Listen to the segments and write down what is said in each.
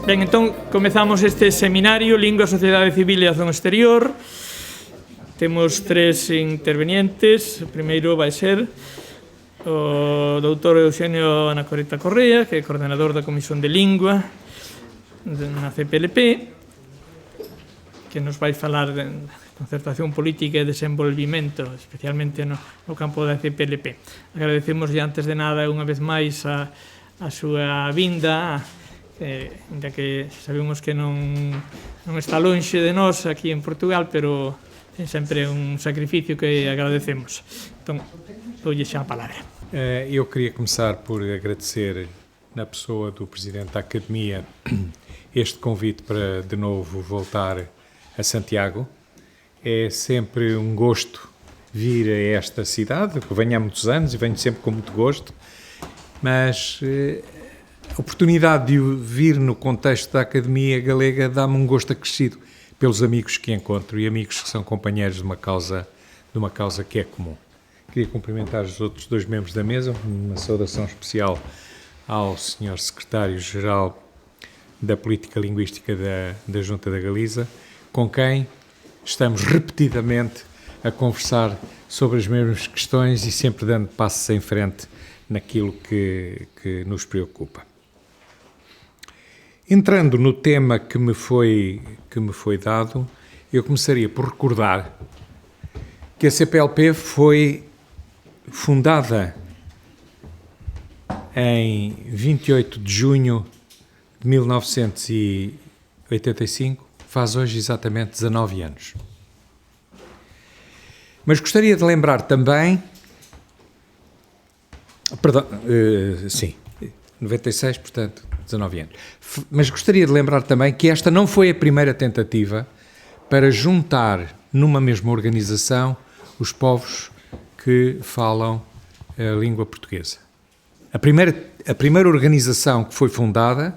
Ben, entón, comezamos este seminario Lingua, Sociedade Civil e Acción Exterior. Temos tres intervenientes. O primeiro vai ser o doutor Eugenio Anacoreta Correa, que é coordenador da Comisión de Lingua na CPLP, que nos vai falar de concertación política e desenvolvimento, especialmente no campo da CPLP. Agradecemos antes de nada unha vez máis a súa vinda, ainda que sabemos que non está lonxe de nós aquí en Portugal, pero é sempre un sacrificio que agradecemos. Entón, dou-lhe xa a palavra. Eu queria começar por agradecer, na pessoa do Presidente da Academia, este convite para de novo voltar a Santiago. É sempre um gosto vir a esta cidade, que venho há muitos anos e venho sempre com muito gosto, mas a oportunidade de vir no contexto da Academia Galega dá-me um gosto acrescido pelos amigos que encontro e amigos que são companheiros de uma causa que é comum. Queria cumprimentar os outros dois membros da mesa, uma saudação especial ao Sr. Secretário-Geral da Política Linguística da Junta da Galiza, com quem estamos repetidamente a conversar sobre as mesmas questões e sempre dando passos em frente naquilo que nos preocupa. Entrando no tema que me foi dado, eu começaria por recordar que a CPLP foi fundada em 28 de junho de 1985, faz hoje exatamente 19 anos. Mas gostaria de lembrar também, sim, 96, portanto, 19 anos. Mas gostaria de lembrar também que esta não foi a primeira tentativa para juntar numa mesma organização os povos que falam a língua portuguesa. A primeira organização que foi fundada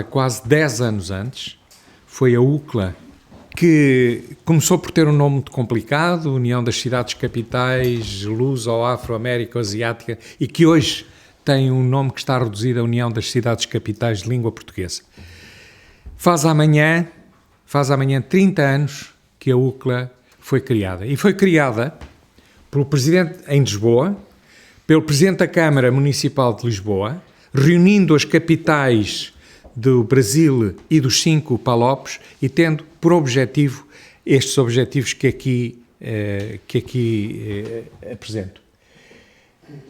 quase 10 anos antes, foi a UCLA, que começou por ter um nome muito complicado, União das Cidades Capitais Luso-Afro-Américo-Asiática, e que hoje tem um nome que está reduzido à União das Cidades Capitais de Língua Portuguesa. Faz amanhã 30 anos que a UCLA foi criada. E foi criada pelo Presidente em Lisboa, pelo Presidente da Câmara Municipal de Lisboa, reunindo as capitais do Brasil e dos 5 PALOPs e tendo por objetivo estes objetivos que aqui apresento.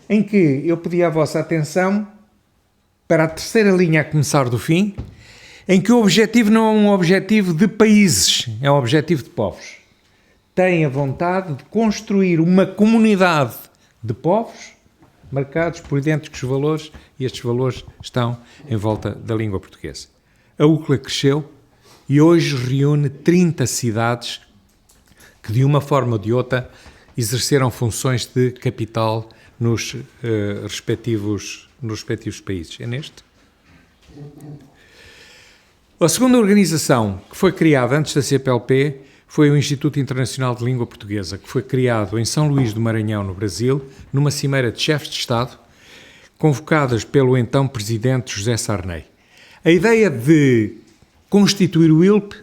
Em que eu pedi a vossa atenção para a terceira linha a começar do fim, em que o objetivo não é um objetivo de países, é um objetivo de povos. Tem a vontade de construir uma comunidade de povos marcados por idênticos valores, e estes valores estão em volta da língua portuguesa. A UCLA cresceu e hoje reúne 30 cidades que, de uma forma ou de outra, exerceram funções de capital nos respectivos países. É neste? A segunda organização que foi criada antes da CPLP foi o Instituto Internacional de Língua Portuguesa, que foi criado em São Luís do Maranhão, no Brasil, numa cimeira de chefes de Estado, convocadas pelo então Presidente José Sarney. A ideia de constituir o ILP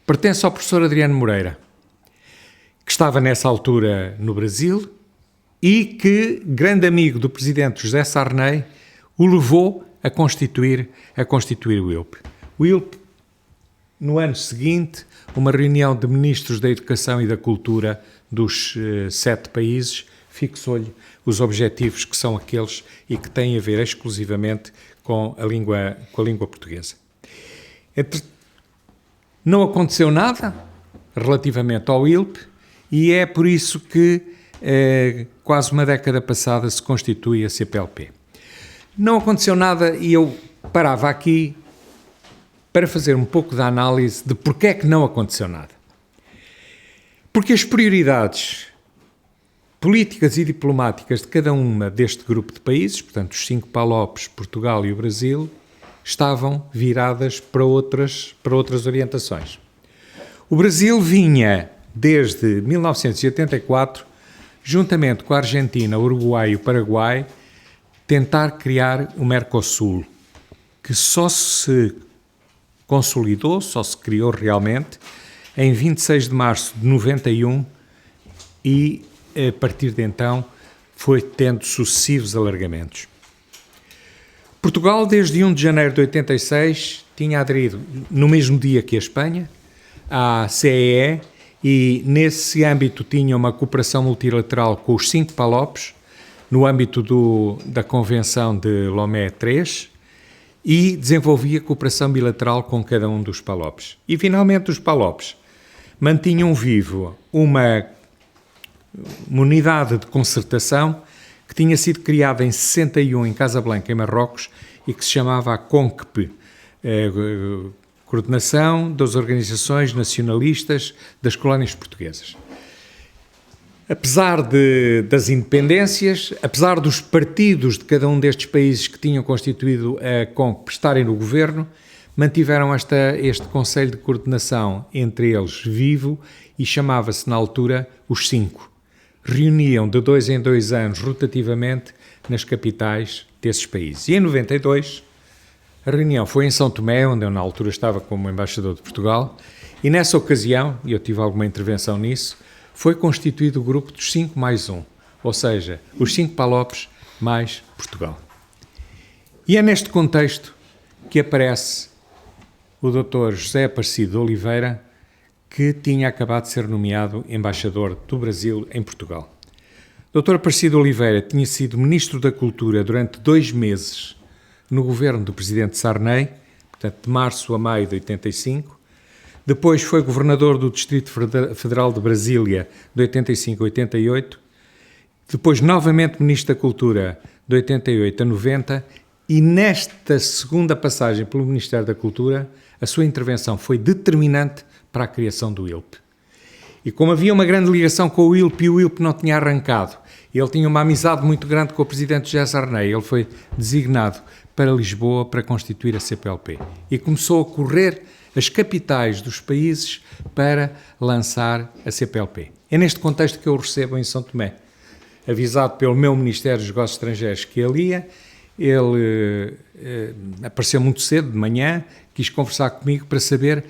pertence ao professor Adriano Moreira, que estava nessa altura no Brasil e que, grande amigo do Presidente José Sarney, o levou a constituir o ILP. O ILP, no ano seguinte, uma reunião de ministros da Educação e da Cultura dos 7 países fixou-lhe os objetivos que são aqueles e que têm a ver exclusivamente com a língua portuguesa. Não aconteceu nada relativamente ao ILP e é por isso que quase uma década passada se constitui a CPLP. Não aconteceu nada e eu parava aqui para fazer um pouco de análise de porque é que não aconteceu nada. Porque as prioridades políticas e diplomáticas de cada uma deste grupo de países, portanto os 5 PALOPs, Portugal e o Brasil, estavam viradas para outras orientações. O Brasil vinha, desde 1984, juntamente com a Argentina, o Uruguai e o Paraguai, tentar criar o Mercosul, que só se consolidou, só se criou realmente em 26 de março de 91 e, a partir de então, foi tendo sucessivos alargamentos. Portugal, desde 1 de janeiro de 86, tinha aderido, no mesmo dia que a Espanha, à CEE e, nesse âmbito, tinha uma cooperação multilateral com os 5 PALOPs, no âmbito da Convenção de Lomé III, e desenvolvia cooperação bilateral com cada um dos PALOPs. E, finalmente, os PALOPs mantinham vivo uma unidade de concertação que tinha sido criada em 61 em Casablanca, em Marrocos, e que se chamava a CONCP, Coordenação das Organizações Nacionalistas das Colónias Portuguesas. Apesar das independências, apesar dos partidos de cada um destes países que tinham constituído a CONCP estarem no governo, mantiveram este Conselho de Coordenação entre eles vivo e chamava-se na altura os 5. Reuniam de 2 em 2 anos, rotativamente, nas capitais desses países. E em 92, a reunião foi em São Tomé, onde eu na altura estava como embaixador de Portugal, e nessa ocasião, e eu tive alguma intervenção nisso, foi constituído o grupo dos 5 mais 1, ou seja, os 5 PALOPs mais Portugal. E é neste contexto que aparece o Dr. José Aparecido de Oliveira, que tinha acabado de ser nomeado embaixador do Brasil em Portugal. Dr. Aparecido de Oliveira tinha sido Ministro da Cultura durante 2 meses no governo do Presidente Sarney, portanto, de março a maio de 85. Depois foi Governador do Distrito Federal de Brasília, de 85 a 88. Depois, novamente, Ministro da Cultura, de 88 a 90. E nesta segunda passagem pelo Ministério da Cultura, a sua intervenção foi determinante para a criação do ILP. E como havia uma grande ligação com o ILP e o ILP não tinha arrancado, ele tinha uma amizade muito grande com o Presidente José Sarney, ele foi designado para Lisboa para constituir a CPLP. E começou a correr as capitais dos países para lançar a CPLP. É neste contexto que eu o recebo em São Tomé. Avisado pelo meu Ministério dos Negócios Estrangeiros que ele ia, ele apareceu muito cedo, de manhã, quis conversar comigo para saber o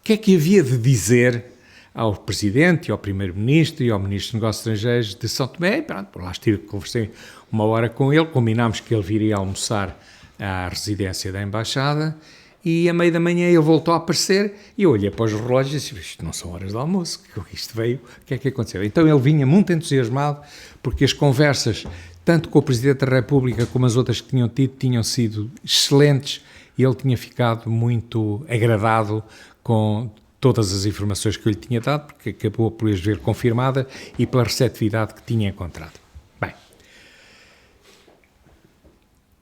que é que havia de dizer ao Presidente e ao Primeiro-Ministro e ao Ministro dos Negócios Estrangeiros de São Tomé. E pronto, por lá estive, conversei uma hora com ele, combinámos que ele viria almoçar à residência da Embaixada e a meio da manhã ele voltou a aparecer e eu olhei para os relógios e disse, isto não são horas de almoço, isto veio, o que é que aconteceu? Então ele vinha muito entusiasmado porque as conversas, tanto com o Presidente da República como as outras que tinham tido, tinham sido excelentes e ele tinha ficado muito agradado com todas as informações que eu lhe tinha dado, porque acabou por as ver confirmada e pela receptividade que tinha encontrado. Bem,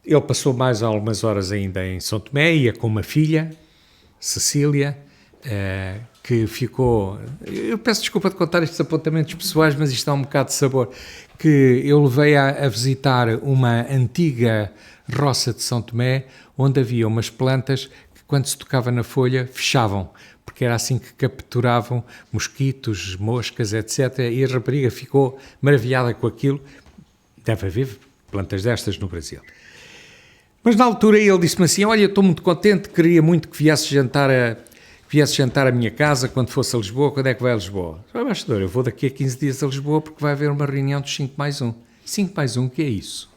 ele passou mais algumas horas ainda em São Tomé, ia com uma filha, Cecília, que ficou... Eu peço desculpa de contar estes apontamentos pessoais, mas isto dá um bocado de sabor, que eu levei a visitar uma antiga roça de São Tomé, onde havia umas plantas que, quando se tocava na folha, fechavam, porque era assim que capturavam mosquitos, moscas, etc. E a rapariga ficou maravilhada com aquilo. Deve haver plantas destas no Brasil. Mas na altura ele disse-me assim, olha, estou muito contente, queria muito que viesse jantar à minha casa quando fosse a Lisboa. Quando é que vai a Lisboa? Embaixador, eu vou daqui a 15 dias a Lisboa porque vai haver uma reunião dos 5 mais 1. 5 mais 1, o que é isso?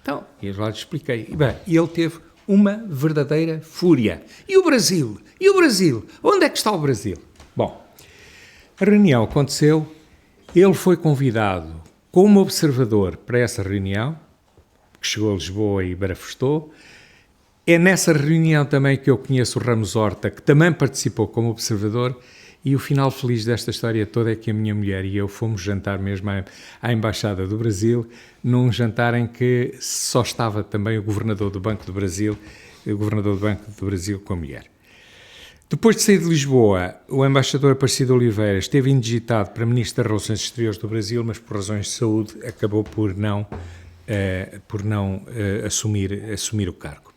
Então, eu já lhe expliquei. E bem, ele teve uma verdadeira fúria. E o Brasil? E o Brasil? Onde é que está o Brasil? Bom, a reunião aconteceu, ele foi convidado como observador para essa reunião, que chegou a Lisboa e barafustou. É nessa reunião também que eu conheço o Ramos Horta, que também participou como observador, e o final feliz desta história toda é que a minha mulher e eu fomos jantar mesmo à Embaixada do Brasil, num jantar em que só estava também o Governador do Banco do Brasil, com a mulher. Depois de sair de Lisboa, o embaixador Aparecido Oliveira esteve indigitado para Ministro das Relações Exteriores do Brasil, mas por razões de saúde acabou por não assumir o cargo.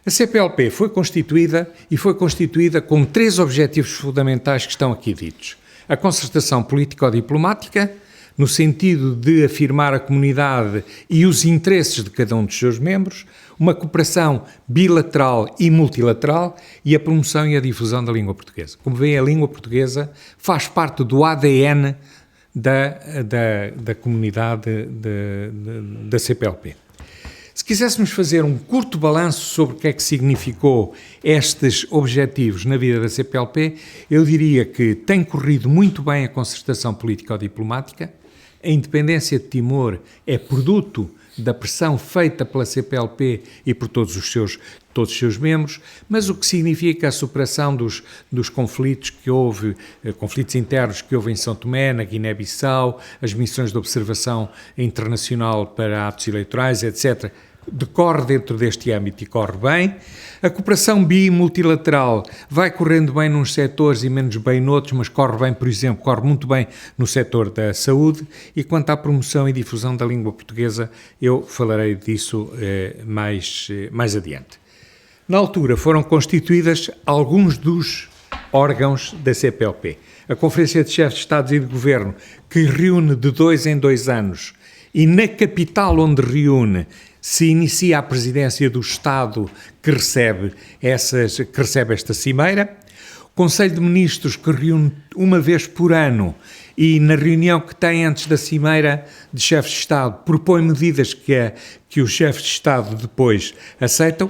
A CPLP foi constituída com 3 objetivos fundamentais que estão aqui ditos. A concertação político-diplomática, no sentido de afirmar a comunidade e os interesses de cada um dos seus membros, uma cooperação bilateral e multilateral e a promoção e a difusão da língua portuguesa. Como veem, a língua portuguesa faz parte do ADN da comunidade da CPLP. Se quiséssemos fazer um curto balanço sobre o que é que significou estes objetivos na vida da CPLP, eu diria que tem corrido muito bem a concertação político-diplomática, a independência de Timor é produto da pressão feita pela CPLP e por todos os seus membros, mas o que significa a superação dos conflitos que houve, conflitos internos que houve em São Tomé, na Guiné-Bissau, as missões de observação internacional para atos eleitorais, etc., decorre dentro deste âmbito e corre bem. A cooperação bi- e multilateral vai correndo bem nos setores e menos bem noutros, mas corre bem, por exemplo, corre muito bem no setor da saúde. E quanto à promoção e difusão da língua portuguesa, eu falarei disso mais adiante. Na altura foram constituídas alguns dos órgãos da CPLP. A Conferência de Chefes de Estados e de Governo, que reúne de 2 em 2 anos, e na capital onde reúne se inicia a presidência do Estado que recebe esta cimeira. O Conselho de Ministros, que reúne uma vez por ano e na reunião que tem antes da cimeira de chefes de Estado propõe medidas que os chefes de Estado depois aceitam.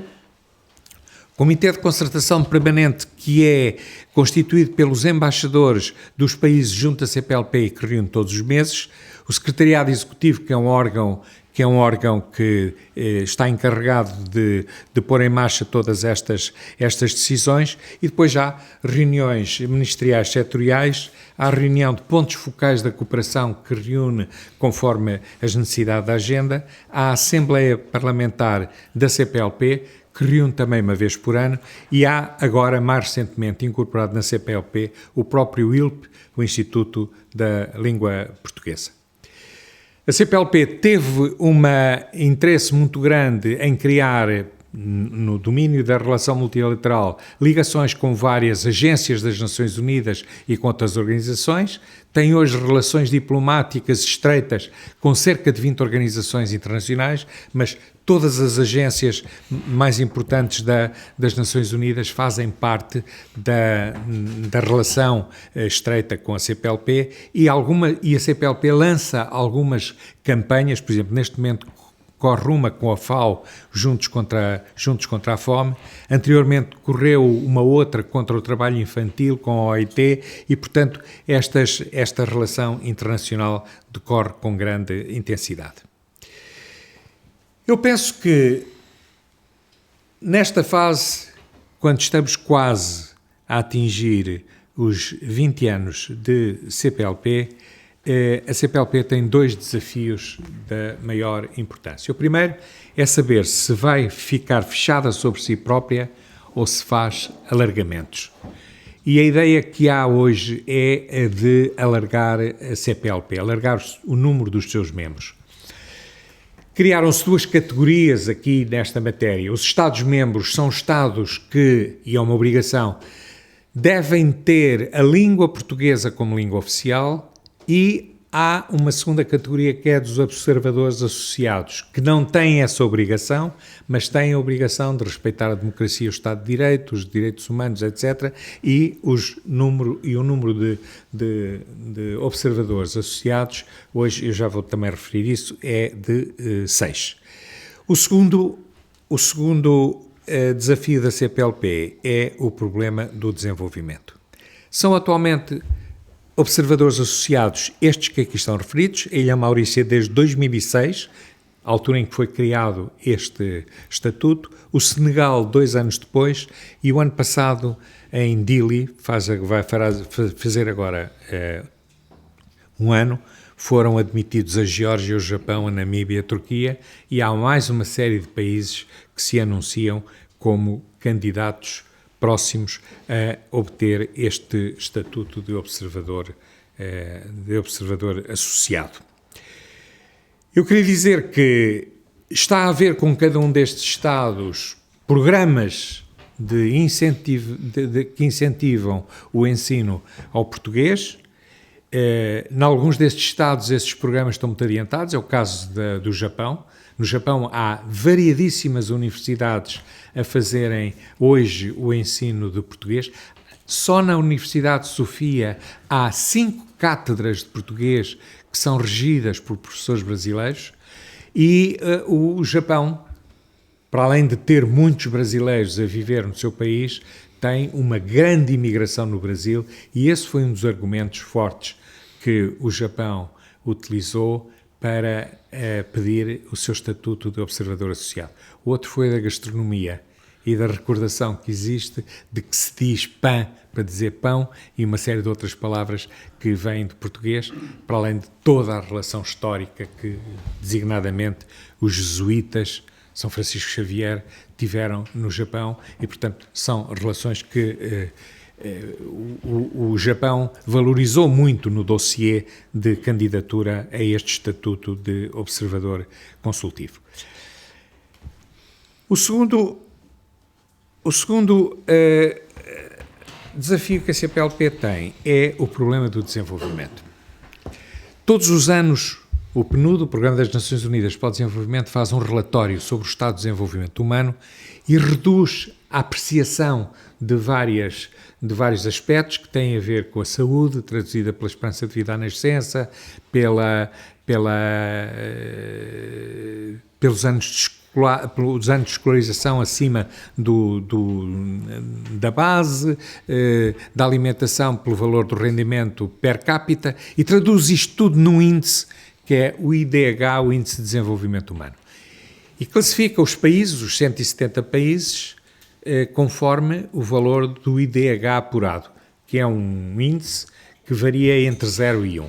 O Comitê de Concertação Permanente, que é constituído pelos embaixadores dos países junto à CPLP e que reúne todos os meses. O Secretariado Executivo, que é um órgão que está encarregado de pôr em marcha todas estas decisões, e depois há reuniões ministeriais setoriais, há a reunião de pontos focais da cooperação que reúne conforme as necessidades da agenda, há a Assembleia Parlamentar da CPLP, que reúne também uma vez por ano, e há agora, mais recentemente, incorporado na CPLP, o próprio ILP, o Instituto da Língua Portuguesa. A CPLP teve um interesse muito grande em criar, no domínio da relação multilateral, ligações com várias agências das Nações Unidas e com outras organizações. Tem hoje relações diplomáticas estreitas com cerca de 20 organizações internacionais, mas todas as agências mais importantes das Nações Unidas fazem parte da relação estreita com a CPLP e a CPLP lança algumas campanhas, por exemplo, neste momento corre uma com a FAO, Juntos contra a Fome. Anteriormente correu uma outra contra o trabalho infantil com a OIT e, portanto, esta relação internacional decorre com grande intensidade. Eu penso que nesta fase, quando estamos quase a atingir os 20 anos de CPLP, a CPLP tem 2 desafios da maior importância. O primeiro é saber se vai ficar fechada sobre si própria ou se faz alargamentos. E a ideia que há hoje é a de alargar a CPLP, alargar o número dos seus membros. Criaram-se 2 categorias aqui nesta matéria. Os Estados-membros são Estados que, e é uma obrigação, devem ter a língua portuguesa como língua oficial, e há uma segunda categoria que é dos observadores associados, que não têm essa obrigação, mas têm a obrigação de respeitar a democracia, o Estado de Direito, os direitos humanos, etc. E o número de observadores associados, hoje eu já vou também referir isso, é de 6. O segundo desafio da CPLP é o problema do desenvolvimento. São atualmente observadores associados, estes que aqui estão referidos, a Ilha Maurícia desde 2006, a altura em que foi criado este estatuto, o Senegal 2 anos depois e o ano passado em Dili, vai fazer agora um ano, foram admitidos a Geórgia, o Japão, a Namíbia, a Turquia e há mais uma série de países que se anunciam como candidatos próximos a obter este estatuto de observador associado. Eu queria dizer que está a haver com cada um destes Estados programas que incentivam o ensino ao português Em alguns destes estados, esses programas estão muito adiantados, é o caso do Japão. No Japão há variadíssimas universidades a fazerem hoje o ensino de português. Só na Universidade de Sofia há 5 cátedras de português que são regidas por professores brasileiros e o Japão, para além de ter muitos brasileiros a viver no seu país, tem uma grande imigração no Brasil e esse foi um dos argumentos fortes que o Japão utilizou para pedir o seu estatuto de observador associado. O outro foi da gastronomia e da recordação que existe de que se diz pão para dizer pão e uma série de outras palavras que vêm de português, para além de toda a relação histórica que, designadamente, os jesuítas, São Francisco Xavier, tiveram no Japão e, portanto, são relações que o Japão valorizou muito no dossiê de candidatura a este estatuto de observador consultivo. O segundo desafio que a CPLP tem é o problema do desenvolvimento. Todos os anos, o PNUD, o Programa das Nações Unidas para o Desenvolvimento, faz um relatório sobre o estado de desenvolvimento humano e reduz a apreciação de vários aspectos que têm a ver com a saúde, traduzida pela esperança de vida à nascença, pelos anos de escolarização acima da base, da alimentação pelo valor do rendimento per capita e traduz isto tudo num índice que é o IDH, o Índice de Desenvolvimento Humano. E classifica os países, os 170 países, conforme o valor do IDH apurado, que é um índice que varia entre 0 e 1.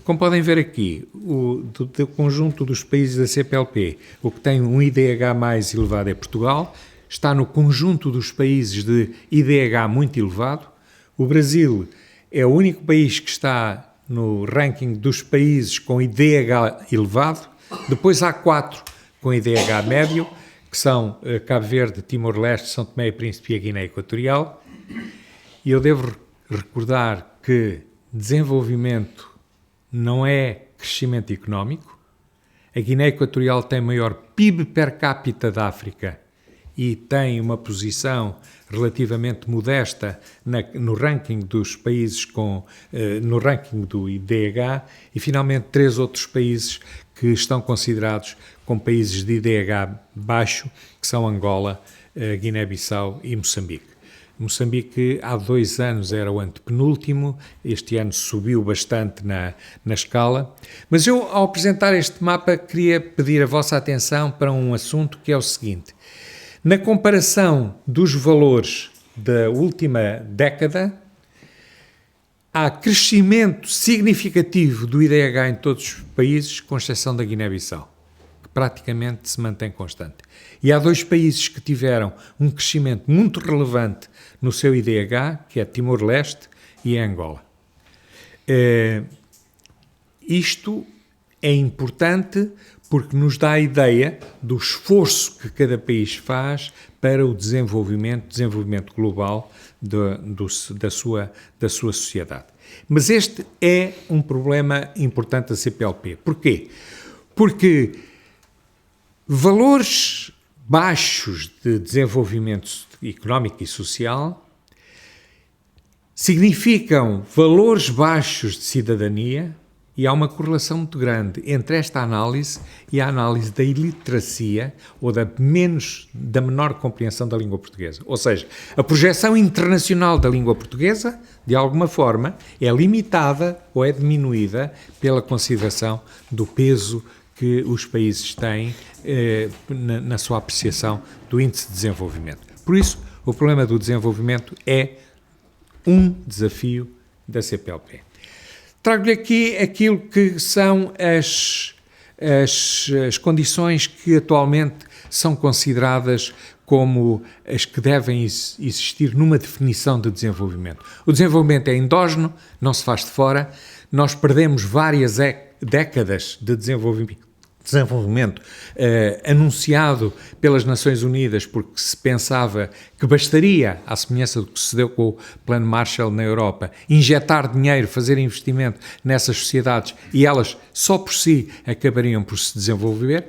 Como podem ver aqui, do conjunto dos países da CPLP, o que tem um IDH mais elevado é Portugal, está no conjunto dos países de IDH muito elevado. O Brasil é o único país que está no ranking dos países com IDH elevado. Depois há 4 com IDH médio, que são Cabo Verde, Timor-Leste, São Tomé e Príncipe e a Guiné Equatorial. E eu devo recordar que desenvolvimento não é crescimento económico. A Guiné Equatorial tem maior PIB per capita da África e tem uma posição relativamente modesta no ranking dos países no ranking do IDH e, finalmente, 3 outros países que estão considerados como países de IDH baixo, que são Angola, Guiné-Bissau e Moçambique. Moçambique há 2 anos era o antepenúltimo, este ano subiu bastante na escala, mas eu, ao apresentar este mapa, queria pedir a vossa atenção para um assunto que é o seguinte. Na comparação dos valores da última década, há crescimento significativo do IDH em todos os países, com exceção da Guiné-Bissau, que praticamente se mantém constante. E há 2 países que tiveram um crescimento muito relevante no seu IDH, que é Timor-Leste e Angola. Isto é importante porque nos dá a ideia do esforço que cada país faz para o desenvolvimento global da sua sociedade. Mas este é um problema importante da CPLP. Porquê? Porque valores baixos de desenvolvimento económico e social significam valores baixos de cidadania e há uma correlação muito grande entre esta análise e a análise da iliteracia ou da menor compreensão da língua portuguesa. Ou seja, a projeção internacional da língua portuguesa, de alguma forma, é limitada ou é diminuída pela consideração do peso que os países têm na sua apreciação do índice de desenvolvimento. Por isso, o problema do desenvolvimento é um desafio da CPLP. Trago-lhe aqui aquilo que são as condições que atualmente são consideradas como as que devem existir numa definição de desenvolvimento. O desenvolvimento é endógeno, não se faz de fora. Nós perdemos várias décadas de desenvolvimento desenvolvimento anunciado pelas Nações Unidas, porque se pensava que bastaria, à semelhança do que se deu com o Plano Marshall na Europa, injetar dinheiro, fazer investimento nessas sociedades e elas só por si acabariam por se desenvolver.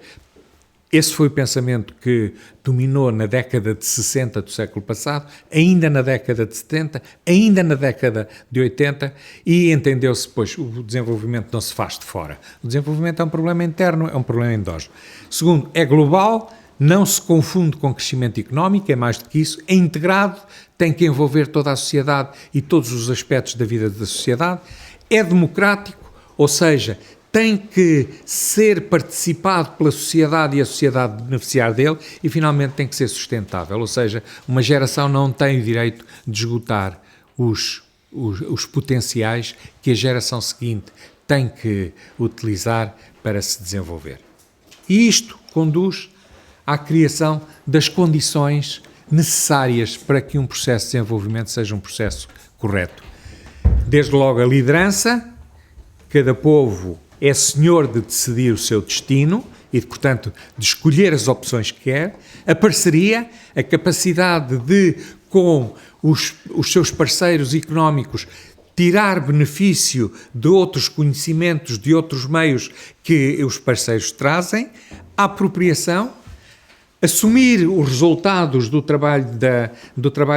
Esse foi o pensamento que dominou na década de 60 do século passado, ainda na década de 70, ainda na década de 80, e entendeu-se, pois, o desenvolvimento não se faz de fora. O desenvolvimento é um problema interno, é um problema endógeno. Segundo, é global, não se confunde com crescimento económico, é mais do que isso, é integrado, tem que envolver toda a sociedade e todos os aspectos da vida da sociedade, é democrático, ou seja, tem que ser participado pela sociedade e a sociedade beneficiar dele e, finalmente, tem que ser sustentável. Ou seja, uma geração não tem o direito de esgotar os potenciais que a geração seguinte tem que utilizar para se desenvolver. E isto conduz à criação das condições necessárias para que um processo de desenvolvimento seja um processo correto. Desde logo a liderança, cada povo é senhor de decidir o seu destino e, portanto, de escolher as opções que quer, a parceria, a capacidade de, com os seus parceiros económicos, tirar benefício de outros conhecimentos, de outros meios que os parceiros trazem, a apropriação, assumir os resultados do trabalho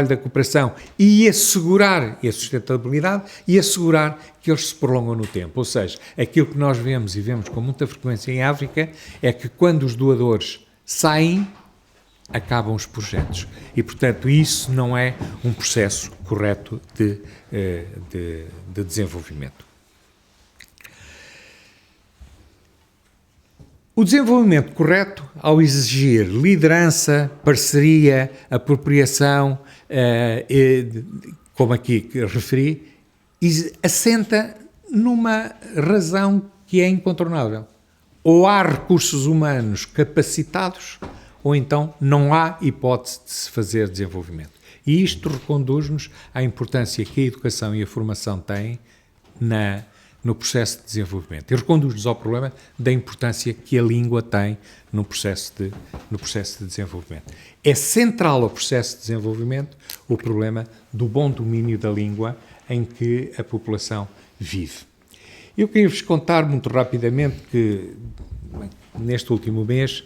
da cooperação e assegurar a sustentabilidade e assegurar que eles se prolongam no tempo. Ou seja, aquilo que nós vemos e vemos com muita frequência em África é que quando os doadores saem, acabam os projetos. E, portanto, isso não é um processo correto de desenvolvimento. O desenvolvimento correto, ao exigir liderança, parceria, apropriação, como aqui referi, assenta numa razão que é incontornável. Ou há recursos humanos capacitados, ou então não há hipótese de se fazer desenvolvimento. E isto reconduz-nos à importância que a educação e a formação têm no processo de desenvolvimento. E reconduz-nos ao problema da importância que a língua tem no processo de desenvolvimento. É central ao processo de desenvolvimento o problema do bom domínio da língua em que a população vive. Eu queria-vos contar muito rapidamente que, neste último mês,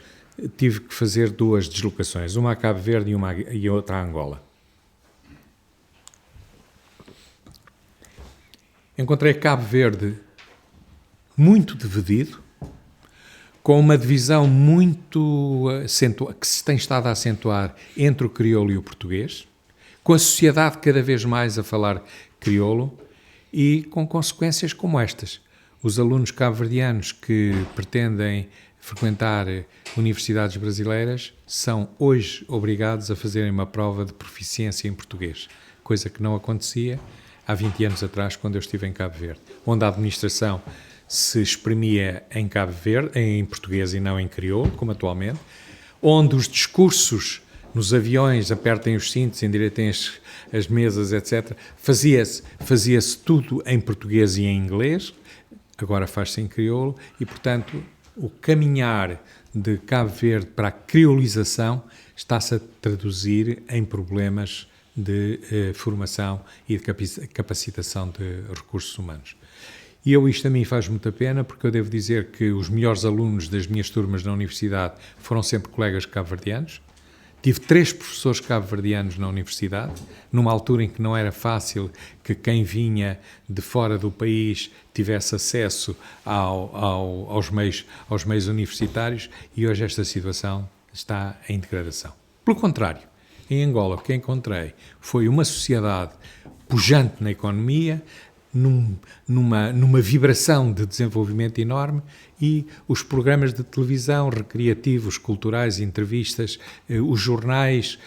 tive que fazer 2 deslocações, uma a Cabo Verde e outra a Angola. Encontrei Cabo Verde muito dividido, com uma divisão muito que se tem estado a acentuar entre o crioulo e o português, com a sociedade cada vez mais a falar crioulo e com consequências como estas. Os alunos cabo-verdianos que pretendem frequentar universidades brasileiras são hoje obrigados a fazerem uma prova de proficiência em português, coisa que não acontecia há 20 anos atrás, quando eu estive em Cabo Verde, onde a administração se exprimia em Cabo Verde, em português e não em crioulo, como atualmente, onde os discursos nos aviões, apertem os cintos, endireitem as mesas, etc., fazia-se tudo em português e em inglês, agora faz-se em crioulo, e, portanto, o caminhar de Cabo Verde para a criolização está-se a traduzir em problemas de formação e de capacitação de recursos humanos. E isto a mim faz muita pena, porque eu devo dizer que os melhores alunos das minhas turmas na universidade foram sempre colegas cabo-verdianos. Tive 3 professores cabo-verdianos na universidade, numa altura em que não era fácil que quem vinha de fora do país tivesse acesso aos meios universitários, e hoje esta situação está em degradação. Pelo contrário, em Angola, o que encontrei foi uma sociedade pujante na economia, numa vibração de desenvolvimento enorme, e os programas de televisão, recreativos, culturais, entrevistas, os jornais,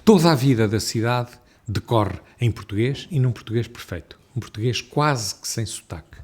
toda a vida da cidade decorre em português e num português perfeito, um português quase que sem sotaque.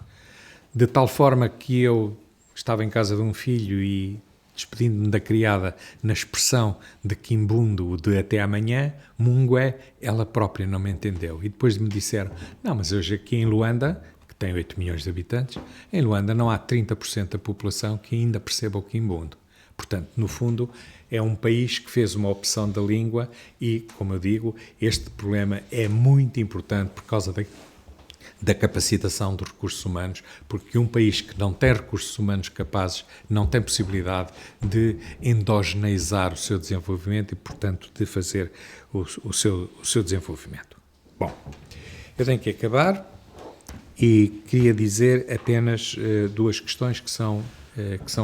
De tal forma que eu estava em casa de um filho e, despedindo-me da criada na expressão de quimbundo, de até amanhã, mungué, ela própria não me entendeu. E depois me disseram, não, mas hoje aqui em Luanda, que tem 8 milhões de habitantes. Em Luanda não há 30% da população que ainda perceba o Quimbundo. Portanto, no fundo, é um país que fez uma opção da língua e, como eu digo, este problema é muito importante por causa da capacitação dos recursos humanos, porque um país que não tem recursos humanos capazes não tem possibilidade de endogeneizar o seu desenvolvimento e, portanto, de fazer o seu desenvolvimento. Bom, eu tenho que acabar e queria dizer apenas duas questões que são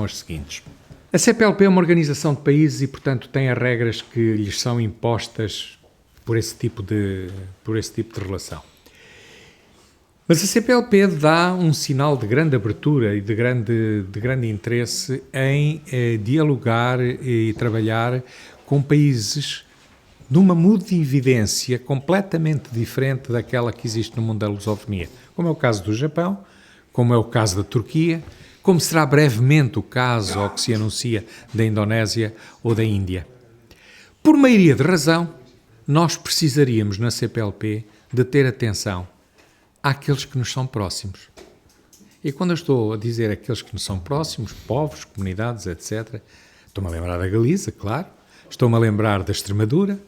as seguintes. A CPLP é uma organização de países e, portanto, tem as regras que lhes são impostas por esse tipo de relação. Mas a CPLP dá um sinal de grande abertura e de grande interesse em dialogar e trabalhar com países de uma modividência completamente diferente daquela que existe no mundo da lusofonia, como é o caso do Japão, como é o caso da Turquia, como será brevemente o caso, ou que se anuncia, da Indonésia ou da Índia. Por maioria de razão, nós precisaríamos na CPLP de ter atenção àqueles que nos são próximos. E quando eu estou a dizer aqueles que nos são próximos, povos, comunidades, etc., estou-me a lembrar da Galiza, claro, estou-me a lembrar da Extremadura,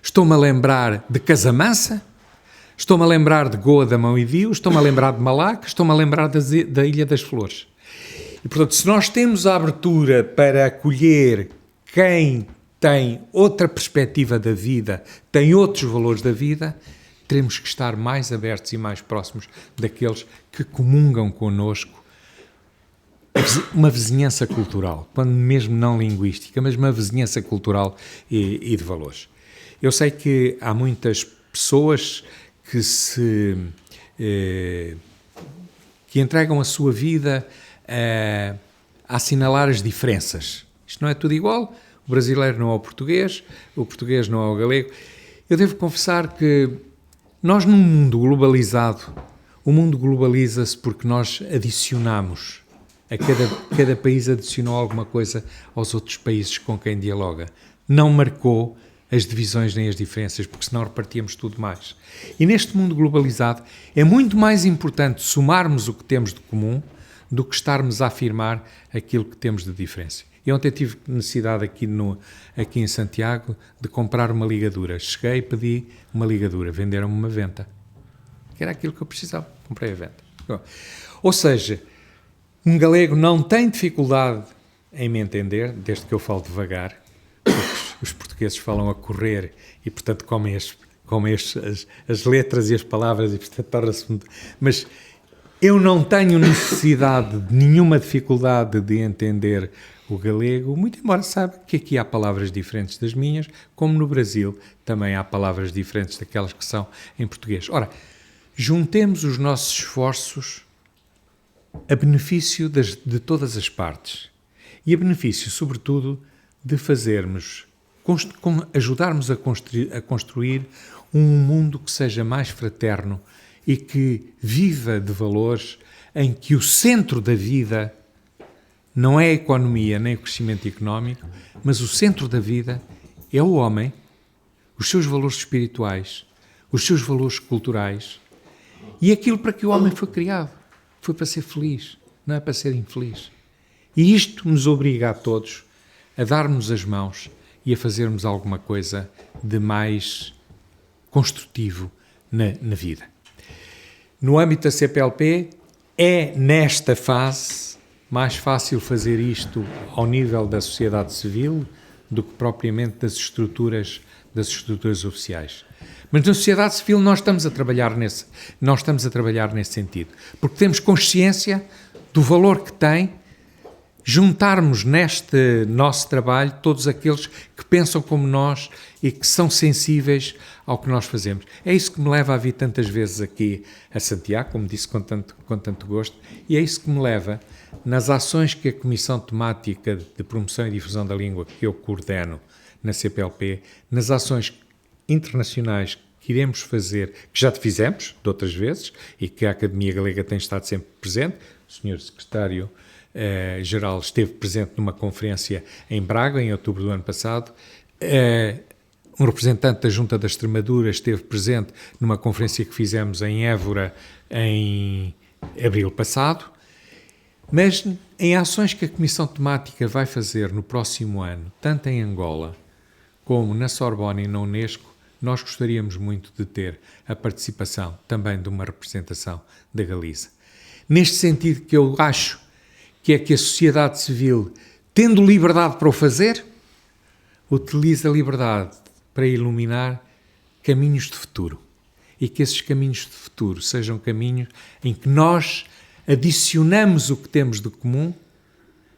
estou-me a lembrar de Casamansa, estou-me a lembrar de Goa da Mão e Dio, estou-me a lembrar de Malaca, estou-me a lembrar da Ilha das Flores. E, portanto, se nós temos a abertura para acolher quem tem outra perspectiva da vida, tem outros valores da vida, teremos que estar mais abertos e mais próximos daqueles que comungam connosco uma vizinhança cultural, quando mesmo não linguística, mas uma vizinhança cultural e de valores. Eu sei que há muitas pessoas que entregam a sua vida a assinalar as diferenças. Isto não é tudo igual, o brasileiro não é o português não é o galego. Eu devo confessar que nós, num mundo globalizado, o mundo globaliza-se porque nós adicionamos, cada país adicionou alguma coisa aos outros países com quem dialoga. Não marcou as divisões nem as diferenças, porque senão repartíamos tudo mais. E neste mundo globalizado é muito mais importante somarmos o que temos de comum do que estarmos a afirmar aquilo que temos de diferença. Eu ontem tive necessidade aqui em Santiago de comprar uma ligadura. Cheguei e pedi uma ligadura. Venderam-me uma venta. Que era aquilo que eu precisava. Comprei a venta. Ou seja, um galego não tem dificuldade em me entender, desde que eu falo devagar, porque os portugueses falam a correr e, portanto, comem as letras e as palavras e, portanto, torna-se muito... Mas eu não tenho necessidade de nenhuma dificuldade de entender o galego, muito embora saiba que aqui há palavras diferentes das minhas, como no Brasil também há palavras diferentes daquelas que são em português. Ora, juntemos os nossos esforços a benefício de todas as partes e a benefício, sobretudo, de ajudarmos a construir um mundo que seja mais fraterno e que viva de valores em que o centro da vida não é a economia nem o crescimento económico, mas o centro da vida é o homem, os seus valores espirituais, os seus valores culturais e aquilo para que o homem foi criado. Foi para ser feliz, não é para ser infeliz. E isto nos obriga a todos a darmos as mãos e a fazermos alguma coisa de mais construtivo na vida. No âmbito da CPLP, é nesta fase mais fácil fazer isto ao nível da sociedade civil do que propriamente das estruturas oficiais. Mas na sociedade civil nós estamos a trabalhar nesse sentido, porque temos consciência do valor que tem juntarmos neste nosso trabalho todos aqueles que pensam como nós e que são sensíveis ao que nós fazemos. É isso que me leva a vir tantas vezes aqui a Santiago, como disse com tanto gosto, e é isso que me leva nas ações que a Comissão Temática de Promoção e Difusão da Língua, que eu coordeno na CPLP, nas ações internacionais que iremos fazer, que já fizemos de outras vezes e que a Academia Galega tem estado sempre presente. O Sr. Secretário-Geral esteve presente numa conferência em Braga, em outubro do ano passado. Um representante da Junta da Extremadura esteve presente numa conferência que fizemos em Évora em abril passado, mas em ações que a Comissão Temática vai fazer no próximo ano, tanto em Angola como na Sorbonne e na Unesco, nós gostaríamos muito de ter a participação também de uma representação da Galiza. Neste sentido que eu acho que é que a sociedade civil, tendo liberdade para o fazer, utiliza a liberdade para iluminar caminhos de futuro. E que esses caminhos de futuro sejam caminhos em que nós adicionamos o que temos de comum,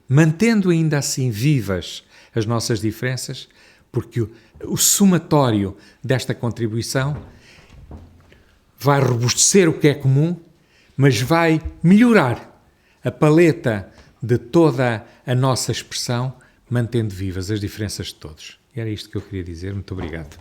mantendo ainda assim vivas as nossas diferenças, porque o somatório desta contribuição vai robustecer o que é comum, mas vai melhorar a paleta de toda a nossa expressão, mantendo vivas as diferenças de todos. E era isto que eu queria dizer. Muito obrigado.